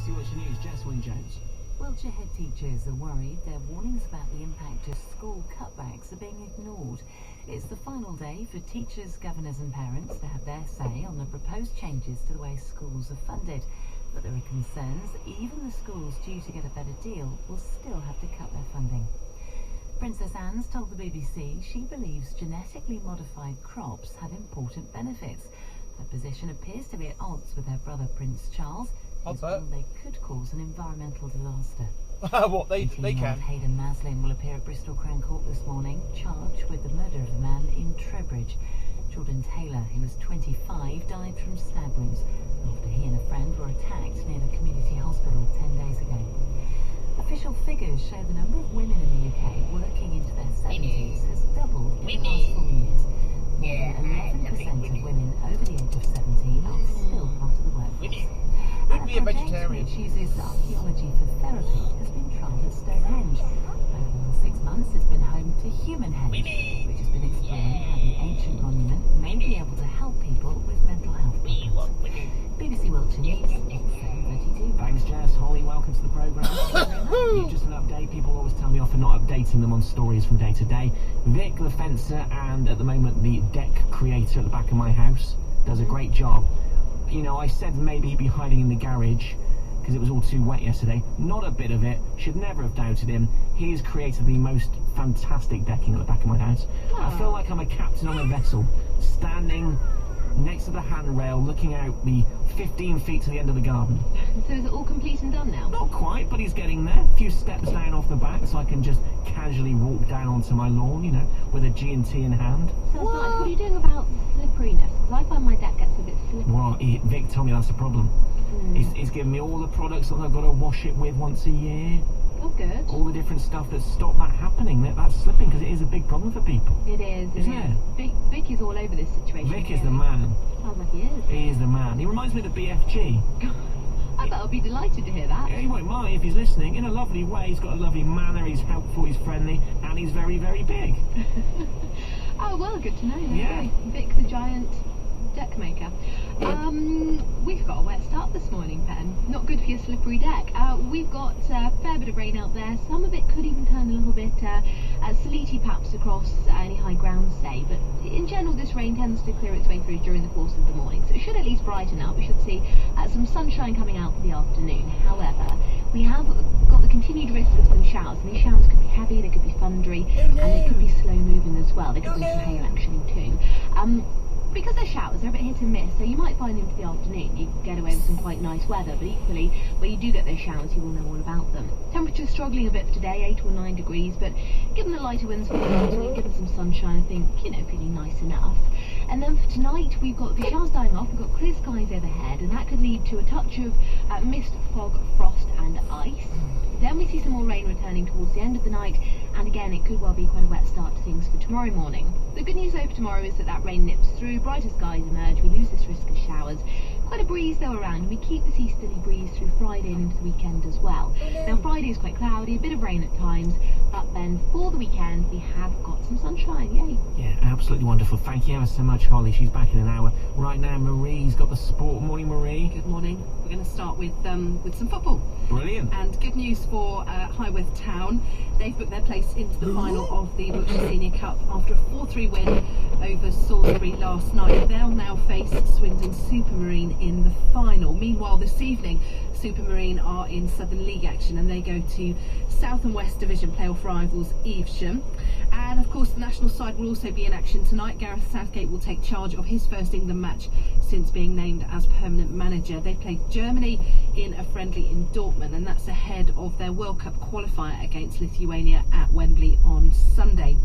BBC Wiltshire News, Jess Wynne-Jones. Wiltshire head teachers are worried their warnings about the impact of school cutbacks are being ignored. It's the final day for teachers, governors and parents to have their say on the proposed changes to the way schools are funded. But there are concerns even the schools due to get a better deal will still have to cut their funding. Princess Anne's told the BBC she believes genetically modified crops have important benefits. Her position appears to be at odds with her brother Prince Charles, who's warned they could cause an environmental disaster. What, they can? Hayden Maslin will appear at Bristol Crown Court this morning, charged with the murder of a man in Trowbridge. Jordan Taylor, who was 25, died from stab wounds after he and a friend were attacked near the community hospital 10 days ago. Official figures show the number of women in the UK working into their 70s has doubled in the past 4 years. More than 11% of women over the age of 17 are still part of the workforce. And Be a vegetarian. which uses archaeology for therapy has been trialled at Stonehenge. Over the last 6 months, it's been home to Humanhenge, which has been exploring how the ancient monument may be able to help people with mental health problems. BBC Wiltshire News, it's 7:32. Thanks, Jess. Holly, welcome to the programme. Just an update. People always tell me off for not updating them on stories from day to day. Vic, the fencer, and at the moment the deck creator at the back of my house, does a great job. You know, I said maybe he'd be hiding in the garage because it was all too wet yesterday. Not a bit of it. Should never have doubted him. He has created the most fantastic decking at the back of my house. I feel like I'm a captain on a vessel, standing next to the handrail, looking out the 15 feet to the end of the garden. So is it all complete and done now? Not quite, but he's getting there. A few steps down off the back so I can just casually walk down onto my lawn, you know, with a G&T in hand. Sounds nice. What are you doing about the slipperiness? Because I find my deck gets a bit slippery. Well, Vic told me that's the problem. He's giving me all the products that I've got to wash it with once a year. Oh, good. All the different stuff that stop that happening, that's slipping, because it is a big problem for people. It is, Isn't it? Vic is all over this situation. Vic is the man. Sounds like he is. He is the man. He reminds me of the BFG. I bet I'll be delighted to hear that. Yeah, he won't mind if he's listening. In a lovely way, he's got a lovely manner, he's helpful, he's friendly, and he's very, very big. Oh, well, good to know. Yeah. Okay. Vic the giant deck maker. We've got a wet start this morning, Ben. Not good for your slippery deck. We've got a fair bit of rain out there. Some of it could even turn a little bit sleety perhaps across any high ground, say. But in general, this rain tends to clear its way through during the course of the morning. So it should at least brighten up. We should see some sunshine coming out for the afternoon. However, we have got the continued risk of some showers. And these showers could be heavy, they could be thundery, and they could be slow moving as well. They could be some hail actually too. Because they're showers, they're a bit hit and miss, so you might find into the afternoon you get away with some quite nice weather, but equally, where you do get those showers, you will know all about them. Temperature's struggling a bit for today, 8 or 9 degrees, but given the lighter winds for the afternoon, given some sunshine, I think, you know, feeling nice enough. And then for tonight, we've got the showers dying off, we've got clear skies overhead, and that could lead to a touch of mist, fog, frost and ice. Then we see some more rain returning towards the end of the night, and again it could well be quite a wet start to things for tomorrow morning. The good news though for tomorrow is that rain nips through, brighter skies emerge, we lose this risk of showers. Quite a breeze though around, and we keep this easterly breeze through Friday and into the weekend as well. Now Friday is quite cloudy, a bit of rain at times, but then for the weekend we have got some sunshine, yay! Yeah, absolutely wonderful. Thank you ever so much, Holly. She's back in an hour. Right now, Marie's got the sport. Morning, Marie. Good morning. We're going to start with some football. Brilliant. And good news for Highworth Town. They've booked their place into the final of the Wiltshire Senior Cup after a 4-3 win over Salisbury last night. They'll now face Swindon Supermarine in the final. Meanwhile, this evening, Supermarine are in Southern League action and they go to South and West Division playoff rivals Evesham. And of course the national side will also be in action tonight. Gareth Southgate will take charge of his first England match since being named as permanent manager. They played Germany in a friendly in Dortmund, and that's ahead of their World Cup qualifier against Lithuania at Wembley on Sunday.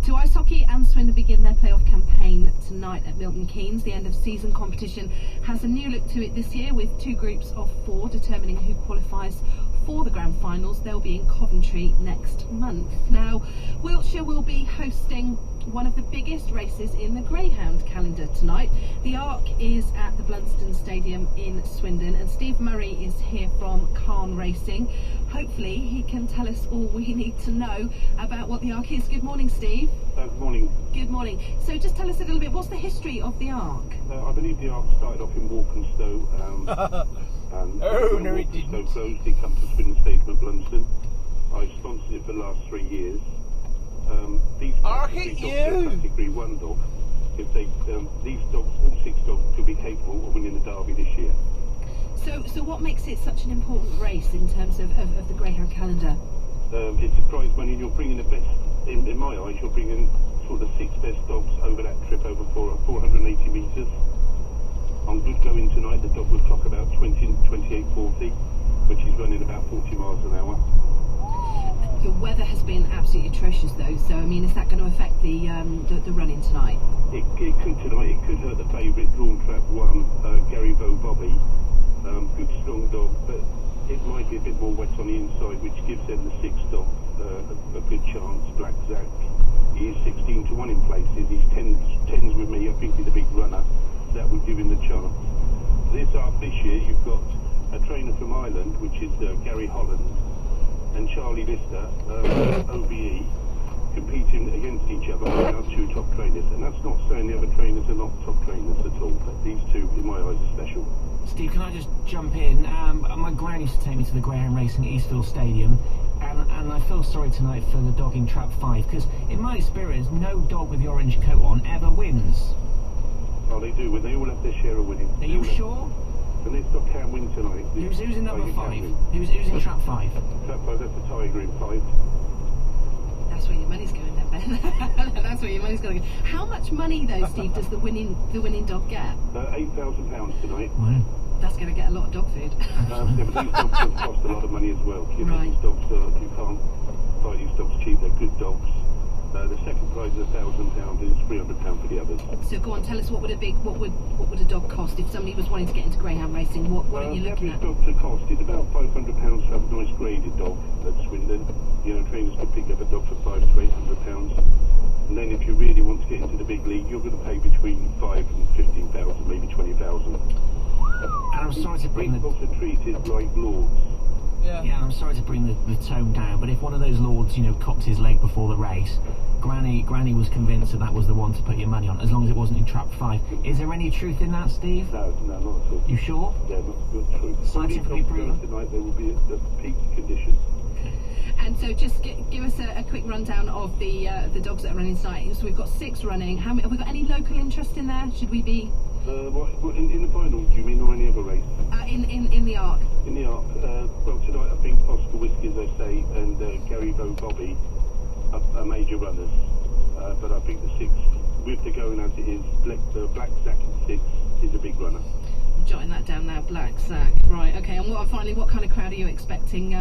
To ice hockey, and Swindon begin their playoff campaign tonight at Milton Keynes. The end of season competition has a new look to it this year, with 2 groups of 4 determining who qualifies for the grand finals. They'll be in Coventry next month. Now, Wiltshire will be hosting one of the biggest races in the Greyhound calendar tonight. The Arc is at the Blunston Stadium in Swindon, and Steve Murray is here from Carn Racing. Hopefully he can tell us all we need to know about what the Arc is. Good morning, Steve. Good morning. Good morning. So just tell us a little bit, what's the history of the Arc? I believe the Arc started off in Walthamstow Oh, when no, it Waterstow didn't. closed, it comes to Swindon Stadium at Blunsdon. I sponsored it for the last 3 years. These Arcade dogs are you! category 1 dog. If they, these dogs, all 6 dogs, could be capable of winning the Derby this year. So what makes it such an important race in terms of the greyhound calendar? It's a prize money, and you're bringing the best, in my eyes, you're bringing sort of the 6 best dogs over that trip over 480 metres. On good going tonight, the dog will clock about 28.40, which is running about 40 miles an hour. The weather has been absolutely atrocious though, so I mean, is that going to affect the running tonight? It could tonight, it could hurt the favourite, Drawn Trap 1, Gary Vo Bobby. Good strong dog, but it might be a bit more wet on the inside, which gives them the 6th dog a good chance. Black Zack, he is 16 to 1 in places, he's 10s with me, I think he's a big runner. That would give him the chance. This year you've got a trainer from Ireland, which is Gary Holland, and Charlie Lister, OBE, competing against each other with our 2 top trainers. And that's not saying the other trainers are not top trainers at all, but these 2, in my eyes, are special. Steve, can I just jump in? My gran used to take me to the greyhound racing at Eastfield Stadium, and I feel sorry tonight for the dog in Trap 5, because in my experience, no dog with the orange coat on ever wins. Oh, they do, when they all have their share of winning. Are you sure? And this dog can win tonight. Who's in number Tiger 5? can win. Who's in Trap 5? Trap 5, that's the Tiger in 5. That's where your money's going then, Ben. That's where your money's going to go. How much money though, Steve, does the winning dog get? £8,000 tonight. Wow. That's going to get a lot of dog food. Yeah, but these dogs have cost a lot of money as well. You know, Right. these dogs, you can't buy these dogs cheap. They're good dogs. The second prize is £1,000 and it's £300 for the others. So go on, tell us what would a dog cost if somebody was wanting to get into greyhound racing? What are you The looking average at? dog to cost is about £500 to have a nice graded dog at Swindon. You know, trainers could pick up a dog for £500 to £800. And then if you really want to get into the big league, you're going to pay between 5 and 15,000, maybe 20,000. And I'm sorry to bring These the... dogs are treated like lords. Yeah, I'm sorry to bring the tone down, but if one of those lords, you know, cocked his leg before the race, Granny was convinced that was the one to put your money on, as long as it wasn't in Trap 5. Is there any truth in that, Steve? No, not at all. You sure? Yeah, not true. Scientifically proven? Tonight they will be at the peak condition. And so just give us a quick rundown of the dogs that are running tonight. So we've got 6 running. How many, have we got any local interest in there? Should we be What, in the final, do you mean, or any other race? in the Arc? In the Arc, well, tonight I think Oscar Whiskey, as I say, and Gary Vo Bobby are major runners. But I think the 6, with the going as it is, Black Zack in 6 is a big runner. I'm jotting that down now, Black Zack. Right, okay, and finally, what kind of crowd are you expecting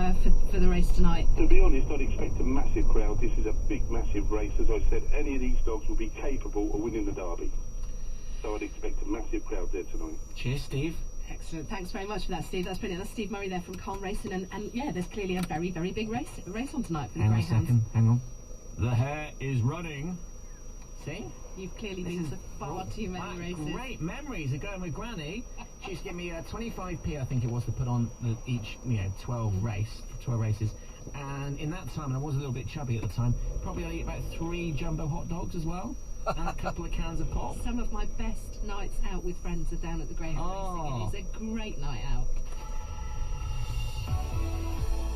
for the race tonight? To be honest, I'd expect a massive crowd. This is a big, massive race. As I said, any of these dogs will be capable of winning the Derby. So I'd expect a massive crowd there tonight. Cheers, Steve. Excellent, thanks very much for that, Steve. That's brilliant. That's Steve Murray there from Calm Racing, and yeah, there's clearly a very, very big race on tonight for the Hang on a greyhounds. second, hang on. The hare is running. See? You've clearly This been is to far too many races. Great memories of going with Granny. She used to give me 25p, I think it was, to put on each, 12 races. And in that time, and I was a little bit chubby at the time, probably I ate about 3 jumbo hot dogs as well, and a couple of cans of pop. Some of my best nights out with friends are down at the greyhound racing. It is a great night out.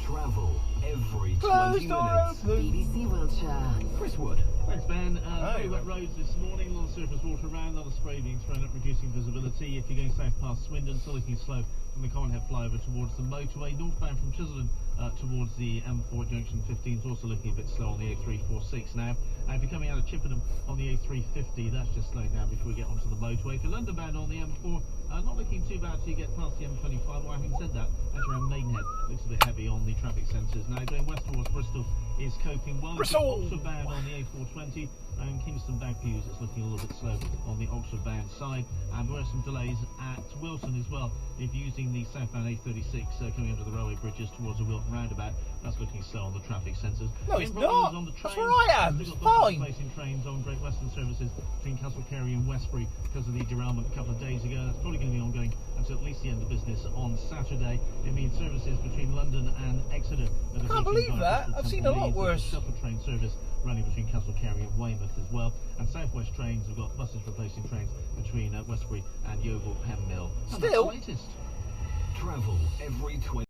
Travel every 20 Closed door minutes. open. BBC Wiltshire. Chris Wood. Thanks, Ben. Very yeah. wet roads this morning, a lot of surface water around, a lot of spray being thrown up, reducing visibility. If you're going south past Swindon, still looking slow from the Common Head flyover towards the motorway. Northbound from Chisholm towards the M4 junction 15 is also looking a bit slow on the A346 now. And if you're coming out of Chippenham on the A350, that's just slowing down before we get onto the motorway. If you're London bound on the M4, not looking too bad till you get past the M25. Well, having said that, as around Maidenhead, looks a bit heavy on the traffic sensors. Now going west towards Bristol is coping well. Bristol! Oxford bound on the A420 and Kingston Bagviews, it's looking a little bit slow on the Oxford bound side. And there are some delays at Wilton as well. If you're using the southbound A36 coming under the railway bridges towards the Wilton roundabout, that's looking slow on the traffic sensors. No, it's Same problems not. on the That's trains. where I am. We've It's got buses fine. replacing trains on Great Western services between Castlecary and Westbury because of the derailment a couple of days ago. That's probably going to be ongoing until at least the end of business on Saturday. It means services between London and Exeter. I can't believe that. I've seen a lot worse. Shuttle train service running between Castlecary and Weymouth as well. And South West trains have got buses replacing trains between Westbury and Yeovil Penn Mill. And that's Still? the latest. Travel every 20